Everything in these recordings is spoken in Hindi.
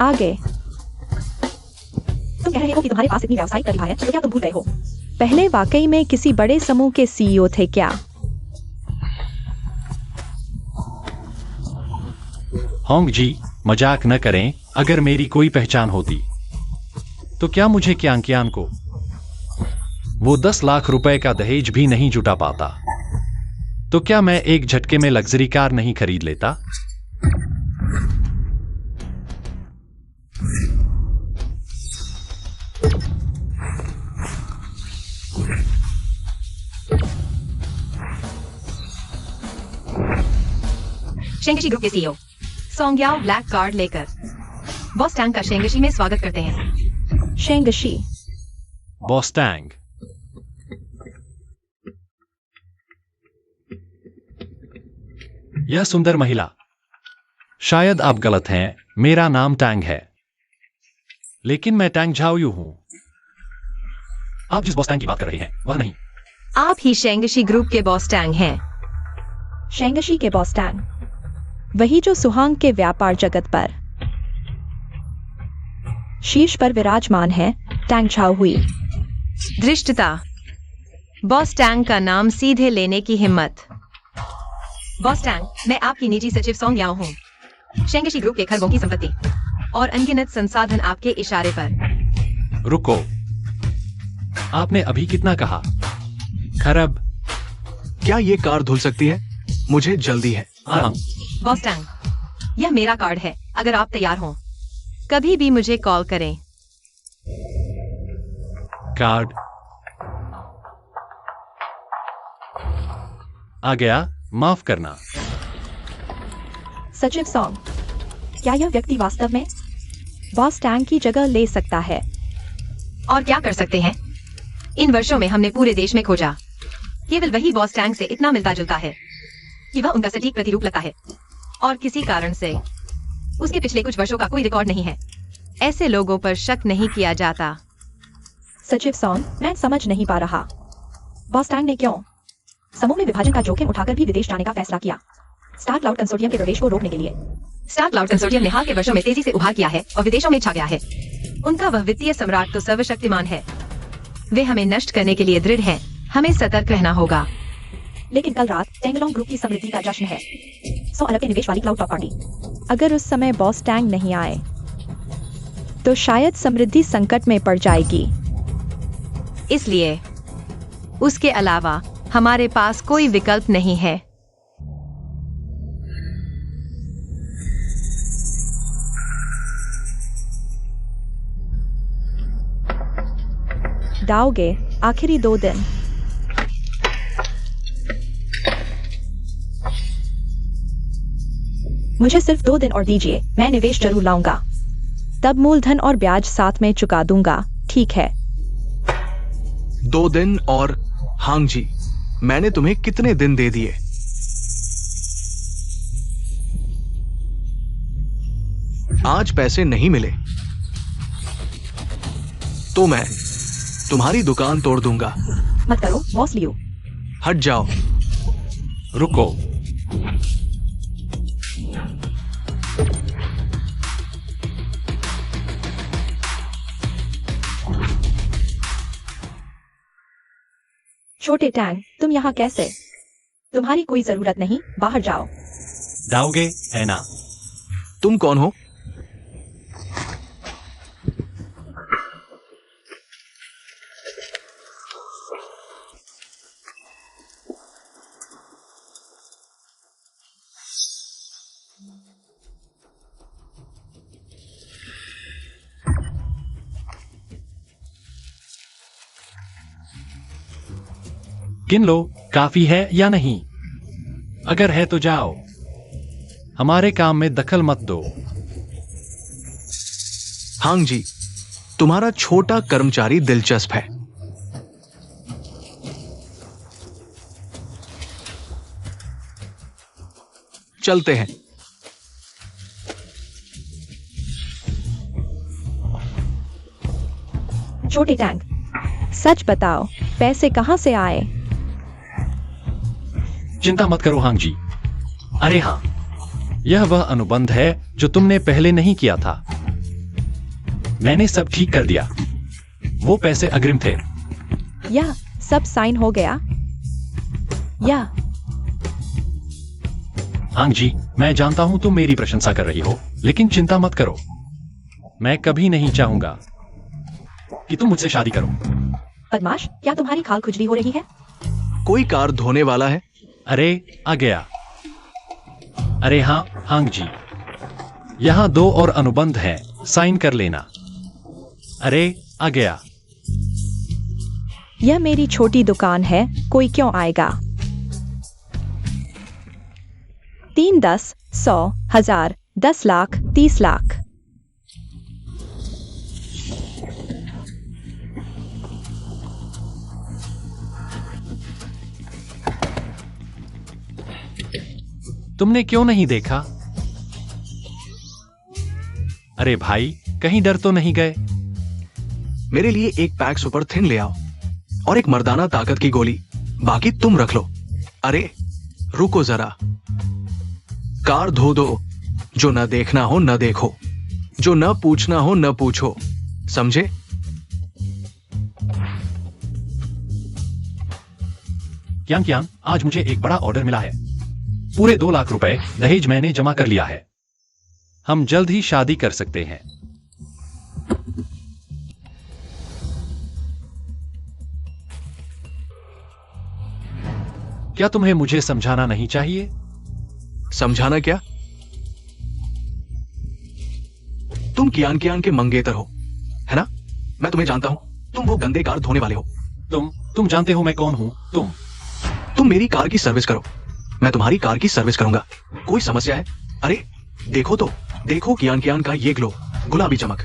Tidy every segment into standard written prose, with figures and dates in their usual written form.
आगे। तुम कह रहे हो कि तुम्हारे पास इतनी व्यावसायिक प्रतिभा है, तो क्या तुम भूल गए हो? पहले वाकई में किसी बड़े समूह के सीईओ थे क्या? होंग जी, मजाक न करें। अगर मेरी कोई पहचान होती तो क्या मुझे क्यांकियान को वो 10 लाख रुपए का दहेज भी नहीं जुटा पाता, तो क्या मैं एक झटके में लग्जरी कार नहीं खरीद लेता? शेंगशी ग्रुप के CEO Song Yao black card लेकर बॉस टैंग का शेंगशी में स्वागत करते हैं। शेंगशी। Boss Tang. यह सुंदर महिला। शायद आप गलत हैं, मेरा नाम टैंग है, लेकिन मैं टैंग झाओयू हूं। आप जिस बॉस टैंग की बात कर रहे हैं वह नहीं। आप ही शेंगशी ग्रुप के बॉस टैंग हैं। शेंगशी के बॉस टैंग, वही जो सुहांग के व्यापार जगत पर शीर्ष पर विराजमान है। टैंग झाओहुई। धृष्टता। बॉस टैंग का नाम सीधे लेने की हिम्मत। बॉस टैंग, मैं आपकी निजी सचिव सोंग याओ हूँ। शेंगशी ग्रुप के खरबों की संपत्ति और अनगिनत संसाधन आपके इशारे पर। रुको, आपने अभी कितना कहा? खरब? क्या ये कार धुल सकती है? मुझे जल्दी है। हाँ। बॉस टैंग, यह मेरा कार्ड है। अगर आप तैयार हो, कभी भी मुझे कॉल करें। कार्ड आ गया, माफ करना। सचिव सोंग, क्या यह व्यक्ति वास्तव में बॉस टैंग की जगह ले सकता है? और क्या कर सकते हैं? इन वर्षों में हमने पूरे देश में खोजा, केवल वही बॉस टैंग से इतना मिलता जुलता है कि वह उनका सटीक प्रतिरूप लगता है, और किसी कारण से उसके पिछले कुछ वर्षों का कोई रिकॉर्ड नहीं है। ऐसे लोगों पर शक नहीं किया जाता। सचिव सोंग, मैं समझ नहीं पा रहा। बॉस टैंग ने क्यों समूह में विभाजन का जोखिम उठाकर भी विदेश जाने का फैसला किया? स्टार क्लाउड कंसोर्टियम के प्रवेश को रोकने के लिए। स्टार क्लाउड कंसोर्टियम ने हाल के वर्षों में तेजी से उभार किया है और विदेशों में छा गया है। उनका वह वित्तीय सम्राट तो सर्वशक्तिमान है। वे हमें नष्ट करने के लिए दृढ़ हैं। हमें सतर्क रहना होगा। लेकिन कल रात टेंगलोंग ग्रुप की समृद्धि का जश्न है। 100 अरब के निवेश वाली क्लाउड टॉप पार्टी। अगर उस समय बॉस टैंग नहीं आए तो शायद समृद्धि संकट में पड़ जाएगी। इसलिए उसके अलावा हमारे पास कोई विकल्प नहीं है। दाओगे आखिरी 2 दिन। मुझे सिर्फ 2 दिन और दीजिए, मैं निवेश जरूर लाऊंगा। तब मूलधन और ब्याज साथ में चुका दूंगा, ठीक है? 2 दिन और हांग जी, मैंने तुम्हें कितने दिन दे दिए? आज पैसे नहीं मिले तो मैं तुम्हारी दुकान तोड़ दूंगा। मत करो बॉस लियो। हट जाओ। रुको, छोटे टैंग, तुम यहाँ कैसे? तुम्हारी कोई जरूरत नहीं, बाहर जाओ। दाओगे है ना? तुम कौन हो? गिन लो, काफी है या नहीं? अगर है तो जाओ, हमारे काम में दखल मत दो। हांग जी, तुम्हारा छोटा कर्मचारी दिलचस्प है। चलते हैं। छोटे टैंग, सच बताओ, पैसे कहां से आए? चिंता मत करो हांग जी। अरे हाँ, यह वह अनुबंध है जो तुमने पहले नहीं किया था। मैंने सब ठीक कर दिया। वो पैसे अग्रिम थे। या सब साइन हो गया? या हाँ जी, मैं जानता हूँ तुम मेरी प्रशंसा कर रही हो, लेकिन चिंता मत करो। मैं कभी नहीं चाहूंगा कि तुम मुझसे शादी करो। बदमाश, क्या तुम्हारी खाल खुजली हो रही है? कोई कार धोने वाला है? अरे आ गया। अरे हाँ जी, यहाँ 2 और अनुबंध हैं, साइन कर लेना। अरे आ गया। यह मेरी छोटी दुकान है, कोई क्यों आएगा? 3, 10, 100, 1000, 10 लाख, 30 लाख। तुमने क्यों नहीं देखा? अरे भाई, कहीं डर तो नहीं गए? मेरे लिए एक पैक सुपर थिन ले आओ और एक मर्दाना ताकत की गोली, बाकी तुम रख लो। अरे रुको जरा, कार धो दो। जो न देखना हो न देखो, जो न पूछना हो न पूछो, समझे? क्यान, आज मुझे एक बड़ा ऑर्डर मिला है। पूरे 2 लाख रुपए दहेज मैंने जमा कर लिया है। हम जल्द ही शादी कर सकते हैं। क्या तुम्हें मुझे समझाना नहीं चाहिए? समझाना क्या? तुम कियान के मंगेतर हो, है ना? मैं तुम्हें जानता हूं, तुम वो गंदे कार धोने वाले हो। तुम जानते हो मैं कौन हूं? तुम मेरी कार की सर्विस करो, मैं तुम्हारी कार की सर्विस करूंगा। कोई समस्या है? अरे देखो तो, देखो कियान का ये ग्लो, गुलाबी चमक,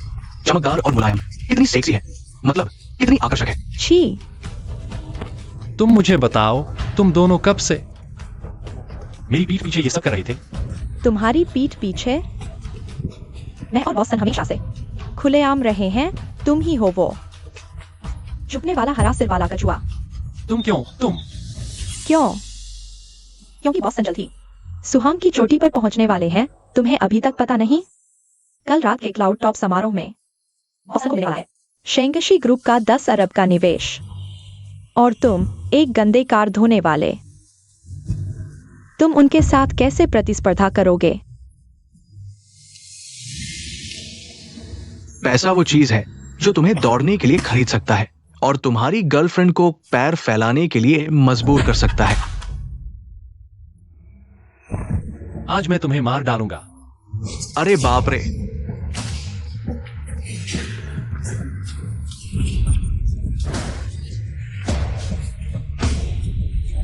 चमकदार और मुलायम, कितनी सेक्सी है, मतलब कितनी आकर्षक है। छी। तुम मुझे बताओ, तुम दोनों कब से मेरी पीठ पीछे ये सब कर रहे थे? तुम्हारी पीठ पीछे? मैं और बॉस्टन हमेशा से खुलेआम रहे हैं, तुम ही हो वो चुपने वाला हरा सिर वाला कछुआ। तुम क्यों? क्योंकि बॉस्टन जल्द ही सुहाम की चोटी पर पहुंचने वाले हैं। तुम्हें अभी तक पता नहीं? कल रात के क्लाउड टॉप समारोह में बॉस्टन को मिलने वाला है शेंगशी ग्रुप का 10 अरब का निवेश, और तुम एक गंदे कार धोने वाले। तुम उनके साथ कैसे प्रतिस्पर्धा करोगे? पैसा वो चीज है जो तुम्हें दौड़ने के लिए खरीद सकता है और तुम्हारी गर्लफ्रेंड को पैर फैलाने के लिए मजबूर कर सकता है। आज मैं तुम्हें मार डालूंगा। अरे बाप रे,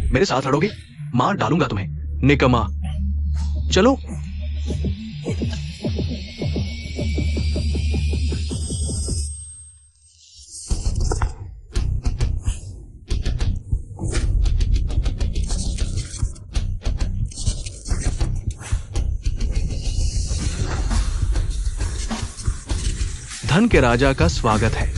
मेरे साथ लड़ोगे? मार डालूंगा तुम्हें, निकम्मा। चलो। धन के राजा का स्वागत है।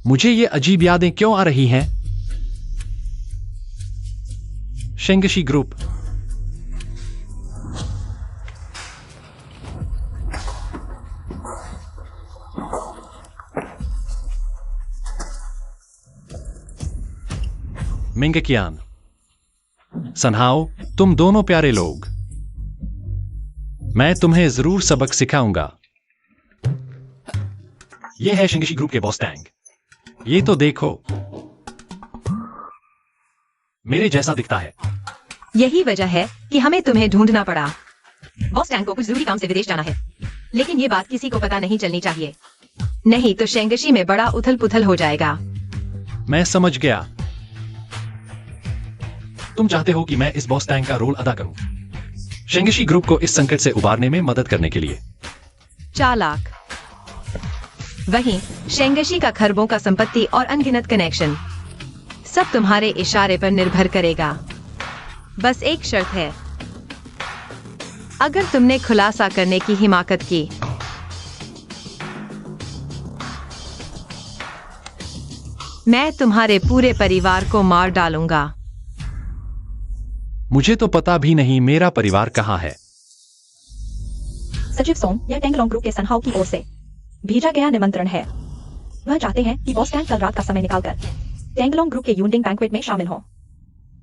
मुझे ये अजीब यादें क्यों आ रही हैं? शेंगशी ग्रुप। मिंगकियान, सनहाओ, तुम दोनों प्यारे लोग। मैं तुम्हें जरूर सबक सिखाऊंगा। यह है शेंगशी ग्रुप के बॉस टैंग। ये तो देखो, मेरे जैसा दिखता है। यही वजह है कि हमें तुम्हें ढूंढना पड़ा। बॉस टैंग को कुछ जरूरी काम से विदेश जाना है, लेकिन ये बात किसी को पता नहीं चलनी चाहिए, नहीं तो शेंगशी में बड़ा उथल पुथल हो जाएगा। मैं समझ गया। तुम चाहते हो कि मैं इस बॉस टैंग का रोल अदा करूं, शेंगशी ग्रुप को इस संकट से उबारने में मदद करने के लिए। 4 लाख। वहीं शेंगशी का खरबों का संपत्ति और अनगिनत कनेक्शन, सब तुम्हारे इशारे पर निर्भर करेगा। बस एक शर्त है, अगर तुमने खुलासा करने की हिमाकत की। मैं तुम्हारे पूरे परिवार को मार डालूंगा। मुझे तो पता भी नहीं मेरा परिवार कहाँ है। सचिव सोंग, यह टेंगलोंग ग्रुप के सनहाउ की ओर से भेजा गया निमंत्रण है। वह चाहते हैं कि बॉस टैंग कल रात का समय निकालकर टेंगलोंग ग्रुप के यूनिंग बैंक्वेट में शामिल हो।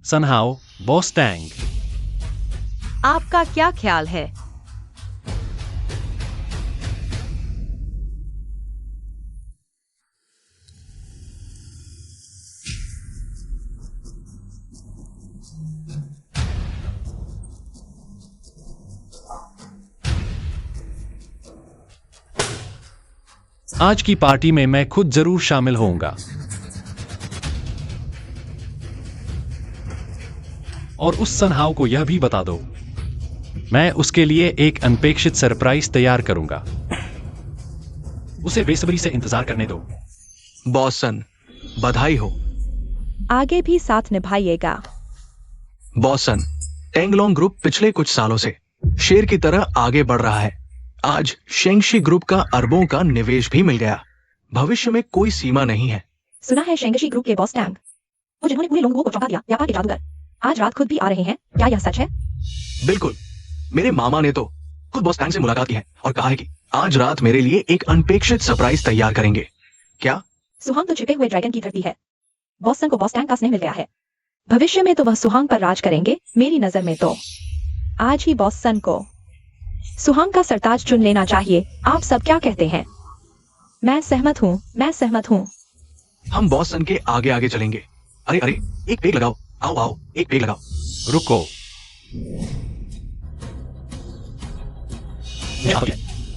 सनहाओ, बॉस टैंग। आपका क्या ख्याल है? आज की पार्टी में मैं खुद जरूर शामिल होऊंगा और उस सनहाउ को यह भी बता दो, मैं उसके लिए एक अनपेक्षित सरप्राइज तैयार करूंगा। उसे बेसब्री से इंतजार करने दो। बॉस सन, बधाई हो। आगे भी साथ निभाइएगा। बॉस सन, टेंगलोंग ग्रुप पिछले कुछ सालों से शेर की तरह आगे बढ़ रहा है। आज शेंगशी ग्रुप का अरबों का निवेश भी मिल गया। भविष्य में कोई सीमा नहीं है। सुना है शेंगशी ग्रुप के बॉस टैंग, वो जिन्होंने पूरे लोगों को चौंका दिया, व्यापार के जादूगर, आज रात खुद भी आ रहे हैं। क्या यह सच है? बिल्कुल, मेरे मामा ने तो खुद बॉस टैंग से मुलाकात की है और कहा है कि आज रात मेरे लिए एक अनपेक्षित सरप्राइज तैयार करेंगे। क्या? सुहांग तो छिपे हुए ड्रैगन की धरती है। बॉसन को बॉस टैंग का स्नेह मिल गया है। भविष्य में तो वह सुहांग पर राज करेंगे। मेरी नजर में तो आज ही बॉसन को सुहांग का सरताज चुन लेना चाहिए। आप सब क्या कहते हैं? मैं सहमत हूँ, मैं सहमत हूँ। हम बॉस सन के आगे आगे चलेंगे। अरे अरे, एक पेग लगाओ। आओ आओ, एक पेग लगाओ। रुको,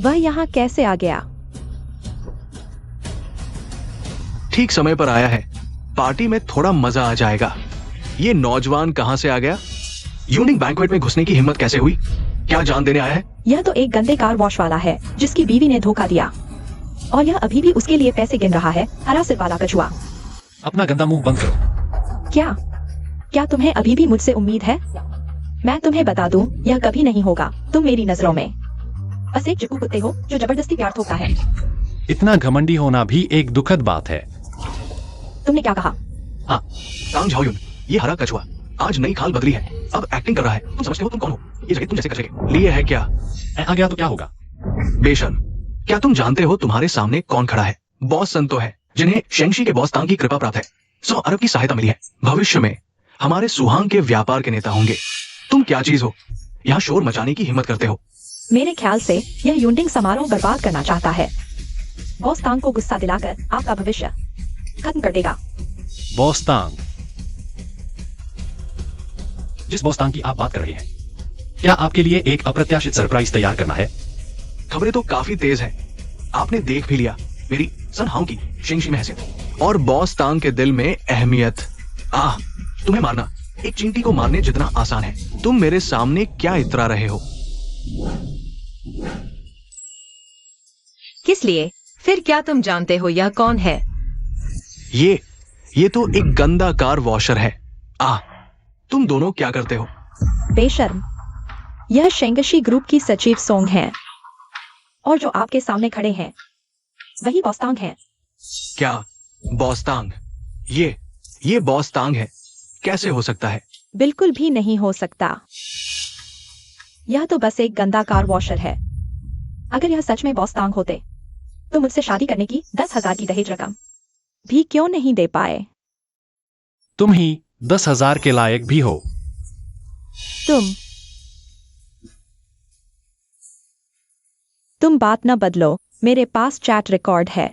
वह यहाँ कैसे आ गया? ठीक समय पर आया है। पार्टी में थोड़ा मजा आ जाएगा। ये नौजवान कहां से आ गया? यूनिक बैंक्वेट में घुसने की हिम्मत कैसे हुई? क्या जान देने आया है? यह तो एक गंदे कार वॉश वाला है जिसकी बीवी ने धोखा दिया और यह अभी भी उसके लिए पैसे गिन रहा है। हरा सिर वाला कछुआ। अपना गंदा मुंह बंद करो। क्या तुम्हें अभी भी मुझसे उम्मीद है? मैं तुम्हें बता दूं, यह कभी नहीं होगा। तुम मेरी नजरों में बस एक चिपकू कुत्ते हो जो जबरदस्ती प्यार थोपता है। इतना घमंडी होना भी एक दुखद बात है। तुमने क्या कहा? हाँ, कांग झाओयुन, ये हरा कछुआ आज नई खाल बदली है। अब एक्टिंग कर रहा है। तुम समझते हो तुम कौन हो? ये जगह तुम जैसे कचरे के लिए है क्या? मैं आ गया तो क्या होगा? बेशन, क्या तुम जानते हो तुम्हारे सामने कौन खड़ा है? बॉस सन तो है, जिन्हें शेंगशी के बॉस तांग की कृपा प्राप्त है। 100 अरब की सहायता मिली है। भविष्य में हमारे सुहांग के व्यापार के नेता होंगे। तुम क्या चीज हो? यहाँ शोर मचाने की हिम्मत करते हो। मेरे ख्याल से यह यूनिंग समारोह बर्बाद करना चाहता है। बॉस तांग को गुस्सा दिलाकर आपका भविष्य खत्म कर देगा। बॉस तांग? जिस बॉस तांग की आप बात कर रहे हैं, क्या आपके लिए एक अप्रत्याशित सरप्राइज तैयार करना है? खबरें तो काफी तेज हैं। आपने देख भी लिया मेरी सनहाउ की शेंगशी में हैसियत और बॉस तांग के दिल में अहमियत। तुम्हें मारना एक चींटी को मारने जितना आसान है। तुम मेरे सामने क्या इतरा रहे हो? किस लिए? फिर क्या तुम जानते हो यह कौन है? ये तो एक गंदा कार वॉशर है। तुम दोनों क्या करते हो? बेशर्म, यह शेंगशी ग्रुप की सचिव सोंग है और जो आपके सामने खड़े हैं वही बॉस तांग है। क्या बॉस तांग? ये बॉस तांग है? कैसे हो सकता है? बिल्कुल भी नहीं हो सकता। यह तो बस एक गंदा कार वॉशर है। अगर यह सच में बॉस तांग होते तो मुझसे शादी करने की 10,000 की दहेज रकम भी क्यों नहीं दे पाए? तुम ही 10,000 के लायक भी हो। तुम बात न बदलो, मेरे पास चैट रिकॉर्ड है।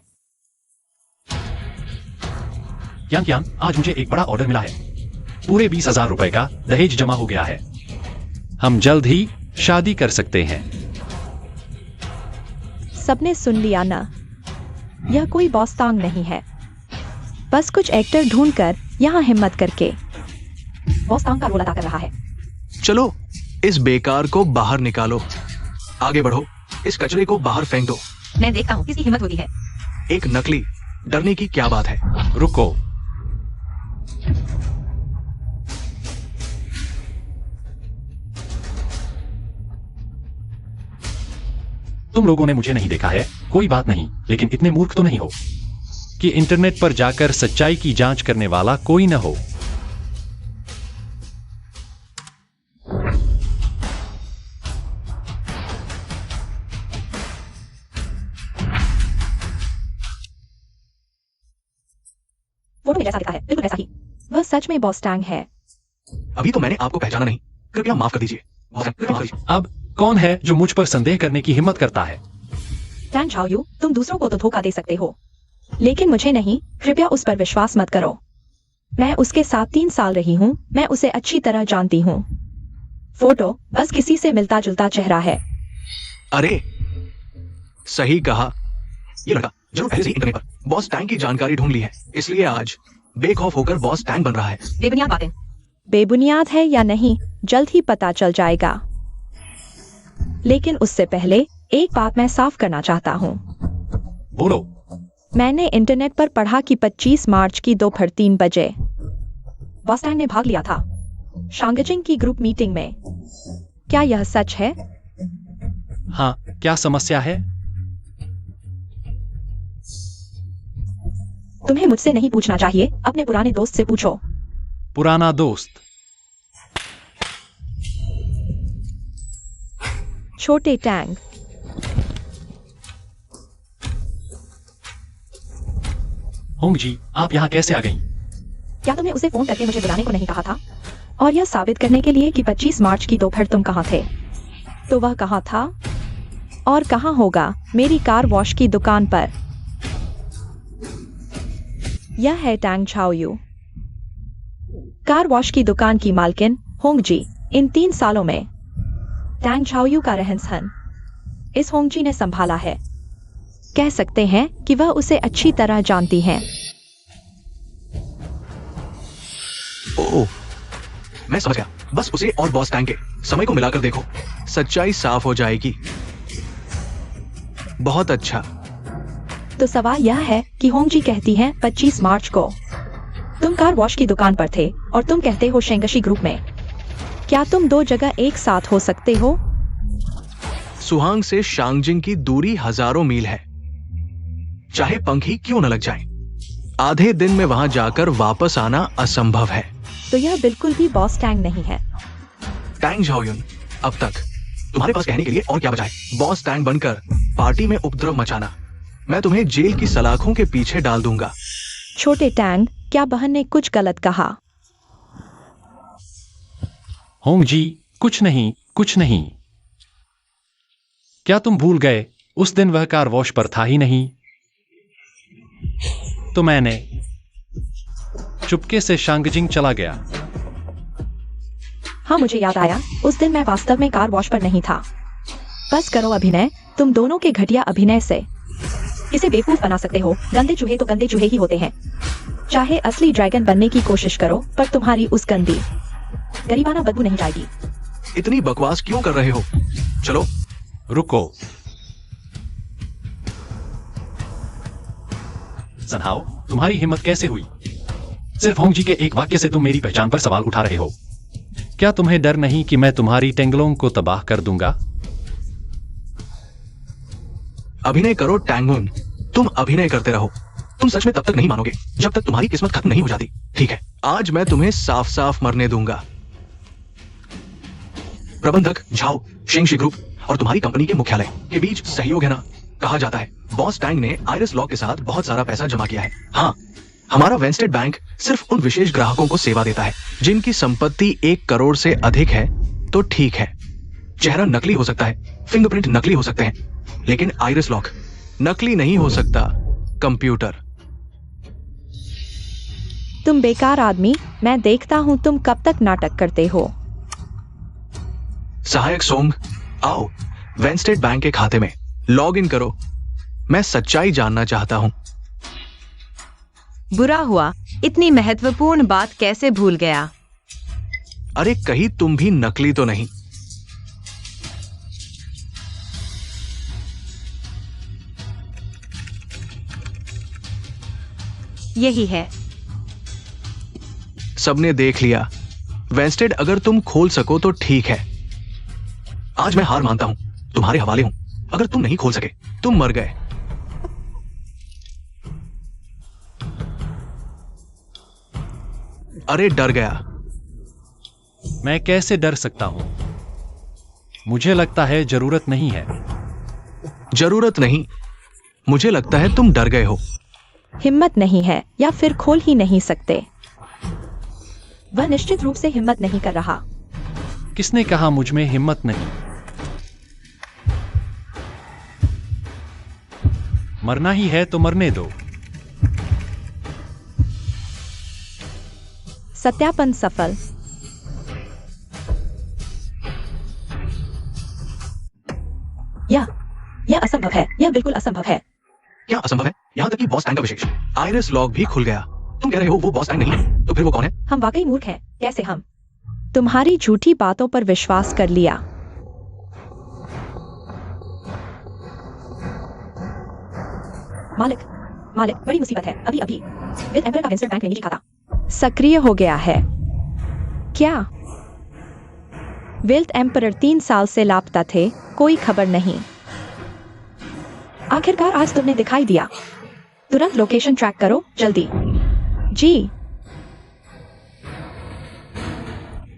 यान, आज मुझे एक बड़ा ऑर्डर मिला है। पूरे 20,000 रुपए का दहेज जमा हो गया है। हम जल्द ही शादी कर सकते हैं। सबने सुन लिया ना? यह कोई बॉस तांग नहीं है, बस कुछ एक्टर ढूंढकर यहाँ हिम्मत करके बॉस तांग का रोल अदा कर रहा है। चलो इस बेकार को बाहर निकालो। आगे बढ़ो, इस कचरे को बाहर फेंक दो। मैं देखता हूँ किसकी हिम्मत होती है। एक नकली, डरने की क्या बात है? रुको, तुम लोगों ने मुझे नहीं देखा है, कोई बात नहीं, लेकिन इतने मूर्ख तो नहीं हो। कि इंटरनेट पर जाकर सच्चाई की जांच करने वाला कोई न हो। फोटो में जैसा दिखा है बिल्कुल वैसा ही। वह सच में बॉस टैंग है। अभी तो मैंने आपको पहचाना नहीं, कृपया माफ कर दीजिए। बॉस टैंग, कृपया माफ कर दीजिए। अब कौन है जो मुझ पर संदेह करने की हिम्मत करता है? टैंग झाओयू, तुम दूसरों को तो धोखा दे सकते हो, लेकिन मुझे नहीं। कृपया उस पर विश्वास मत करो। मैं उसके साथ 3 साल रही हूँ, मैं उसे अच्छी तरह जानती हूँ। फोटो बस किसी से मिलता जुलता चेहरा है। अरे सही कहा, ये लड़का जरूर पहले से ही इंटरनेट पर बॉस टैंग की जानकारी ढूंढ ली है, इसलिए आज बेखौफ होकर बॉस टैंग बन रहा है। बेबुनियाद बातें। बेबुनियाद है या नहीं, जल्द ही पता चल जाएगा। लेकिन उससे पहले एक बात मैं साफ करना चाहता हूँ। बोलो। मैंने इंटरनेट पर पढ़ा कि 25 मार्च की दोपहर 3 बजे बॉस टैंग ने भाग लिया था शांगजिंग की ग्रुप मीटिंग में। क्या यह सच है? हाँ, क्या समस्या है? तुम्हें मुझसे नहीं पूछना चाहिए, अपने पुराने दोस्त से पूछो। पुराना दोस्त? छोटे टैंग। होंग जी, आप यहाँ कैसे आ गईं? क्या तुमने उसे फोन करके मुझे बुलाने को नहीं कहा था? और यह साबित करने के लिए कि 25 मार्च की दोपहर तुम कहाँ थे? तो वह कहाँ था और कहाँ होगा? मेरी कार वॉश की दुकान पर। यह है टैंग झाओयू, कार वॉश की दुकान की मालकिन होंग जी। इन 3 सालों में टैंग झाओयू का रहन सहन इस होंग जी ने संभाला है। कह सकते हैं कि वह उसे अच्छी तरह जानती हैं। ओह, मैं समझ गया। बस उसे और बॉस टैंग के समय को मिलाकर देखो, सच्चाई साफ हो जाएगी। बहुत अच्छा। तो सवाल यह है कि होंग जी कहती हैं 25 मार्च को तुम कार वॉश की दुकान पर थे और तुम कहते हो शेंगशी ग्रुप में। क्या तुम 2 जगह एक साथ हो सकते हो? सुहांग से शांगजिंग की दूरी हजारों मील है, चाहे पंख ही क्यों न लग जाए। आधे दिन में वहां जाकर वापस आना असंभव है। तो यह बिल्कुल भी बॉस टैंग नहीं है। टैंग झाओयुन, अब तक तुम्हारे पास कहने के लिए और क्या बचा है? बॉस टैंग बनकर पार्टी में उपद्रव मचाना। मैं तुम्हें जेल की सलाखों के पीछे डाल दूंगा। छोटे टैंग, क्या बहन ने कुछ गलत कहा? होंग जी, कुछ नहीं, कुछ नहीं। क्या तुम भूल गए, उस दिन वह कार वॉश पर था ही नहीं। तो मैंने चुपके से शांगजिंग चला गया। हाँ, मुझे याद आया, उस दिन मैं वास्तव में कार वॉश पर नहीं था। बस करो अभिनय, तुम दोनों के घटिया अभिनय से इसे बेवकूफ बना सकते हो। गंदे चूहे तो गंदे चूहे ही होते हैं। चाहे असली ड्रैगन बनने की कोशिश करो, पर तुम्हारी उस गंदी गरीबाना बदबू नहीं जाएगी। इतनी बकवास क्यों कर रहे हो? चलो रुको। सनहाओ, तुम्हारी हिम्मत कैसे हुई? सिर्फ होंग जी के एक वाक्य से तुम मेरी पहचान पर सवाल उठा रहे हो। क्या तुम्हें डर नहीं कि मैं तुम्हारी टेंगलोंग को तबाह कर दूंगा? अभिनय करो टैंगुन, तुम अभिनय करते रहो। तुम सच में तब तक नहीं मानोगे जब तक तुम्हारी किस्मत खत्म नहीं हो जाती। ठीक है, आज मैं तुम्हें साफ साफ मरने दूंगा। प्रबंधक झाओ, शेंगशी ग्रुप और तुम्हारी कंपनी के मुख्यालय के बीच सहयोग है ना? कहा जाता है बॉस टैंग ने आइरिस लॉ के साथ बहुत सारा पैसा जमा किया है। हाँ, हमारा वेंस्टेड बैंक सिर्फ उन विशेष ग्राहकों को सेवा देता है जिनकी संपत्ति 1 करोड़ से अधिक है। तो ठीक है, चेहरा नकली हो सकता है, फिंगरप्रिंट नकली हो सकते हैं, लेकिन आइरिस लॉक नकली नहीं हो सकता। कंप्यूटर। तुम बेकार आदमी, मैं देखता हूँ तुम कब तक नाटक करते हो। सहायक सोंग, आओ वेंस्टेड बैंक के खाते में लॉग इन करो। मैं सच्चाई जानना चाहता हूं। बुरा हुआ, इतनी महत्वपूर्ण बात कैसे भूल गया। अरे कहीं तुम भी नकली तो नहीं? यही है। सबने देख लिया। वेंस्टेड अगर तुम खोल सको तो ठीक है। आज मैं हार मानता हूं, तुम्हारे हवाले हूं। अगर तुम नहीं खोल सके, तुम मर गए। अरे डर गया। मैं कैसे डर सकता हूं? मुझे लगता है जरूरत नहीं है। जरूरत नहीं, मुझे लगता है तुम डर गए हो। हिम्मत नहीं है या फिर खोल ही नहीं सकते। वह निश्चित रूप से हिम्मत नहीं कर रहा। किसने कहा मुझ में हिम्मत नहीं? मरना ही है तो मरने दो। सत्यापन सफल। यह असंभव है। यह बिल्कुल असंभव है। क्या असंभव है? यहाँ तक कि बॉस टैंक का विशेष आइरिस लॉग भी खुल गया। तुम कह रहे हो वो बॉस टैंक नहीं है, तो फिर वो कौन है? हम वाकई मूर्ख हैं। कैसे हम तुम्हारी झूठी बातों पर विश्वास कर लिया? मालिक, बड़ी मुसीबत है। अभी विद एम्पर का विंस्टर बैंक में लिखा था। सक्रिय हो गया है क्या? विल्ट एम्परर 3 साल से लापता थे, कोई खबर नहीं। आखिरकार आज तुमने दिखाई दिया। तुरंत लोकेशन ट्रैक करो, जल्दी। जी,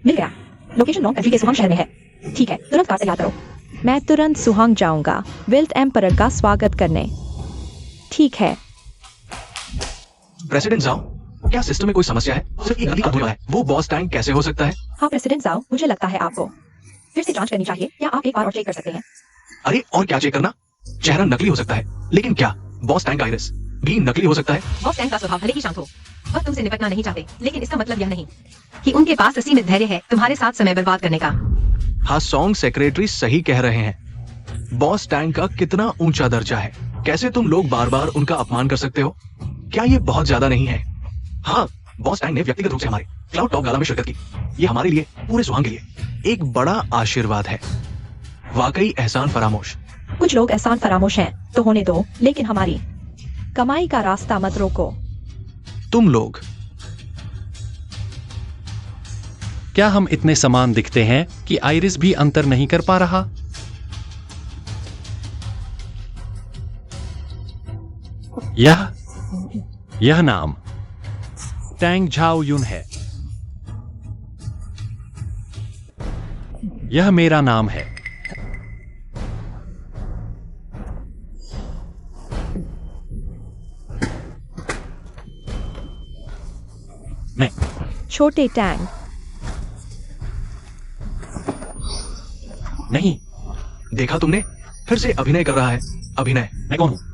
मिल गया। लोकेशन नॉर्थ कंट्री के सुहांग शहर में है। ठीक है, तुरंत कार तैयार करो। मैं तुरंत सुहांग जाऊंगा विल्ट एम्परर का स्वागत करने। ठीक है। प्रेसिडेंट जाओ, क्या सिस्टम में कोई समस्या है? सिर्फ एक गलती अधूरा है। वो बॉस टैंक कैसे हो सकता है? हाँ प्रेसिडेंट जाओ, मुझे लगता है आपको फिर से जांच करनी चाहिए। क्या आप एक बार और चेक कर सकते हैं? अरे और क्या चेक करना? चेहरा नकली हो सकता है, लेकिन क्या बॉस टैंक आइरिस भी नकली हो सकता है? बॉस टैंक का स्वभाव भले ही शांत हो, वह तुमसे निपटना नहीं चाहते, लेकिन इसका मतलब यह नहीं कि उनके पास असीमित धैर्य है तुम्हारे साथ समय बर्बाद करने का। हाँ, सॉन्ग सेक्रेटरी सही कह रहे हैं। बॉस टैंक का कितना ऊंचा दर्जा है। कैसे तुम लोग बार बार उनका अपमान कर सकते हो? क्या ये बहुत ज्यादा नहीं है? हाँ, बॉस टैंक ने व्यक्तिगत रूप से हमारे क्लाउड टॉप गाला में शिरकत की। ये हमारे लिए, पूरे सुहांग के लिए एक बड़ा आशीर्वाद है। वाकई एहसान फरामोश। कुछ लोग एहसान फरामोश हैं तो होने दो, लेकिन हमारी कमाई का रास्ता मत रोको। तुम लोग क्या हम इतने समान दिखते हैं कि आइरिस भी अंतर नहीं कर पा रहा? यह नाम टैंग झाओ युन है। यह मेरा नाम है। मैं छोटे टैंग। नहीं। देखा तुमने? फिर से अभिनय कर रहा है। अभिनय। मैं कौन हूं?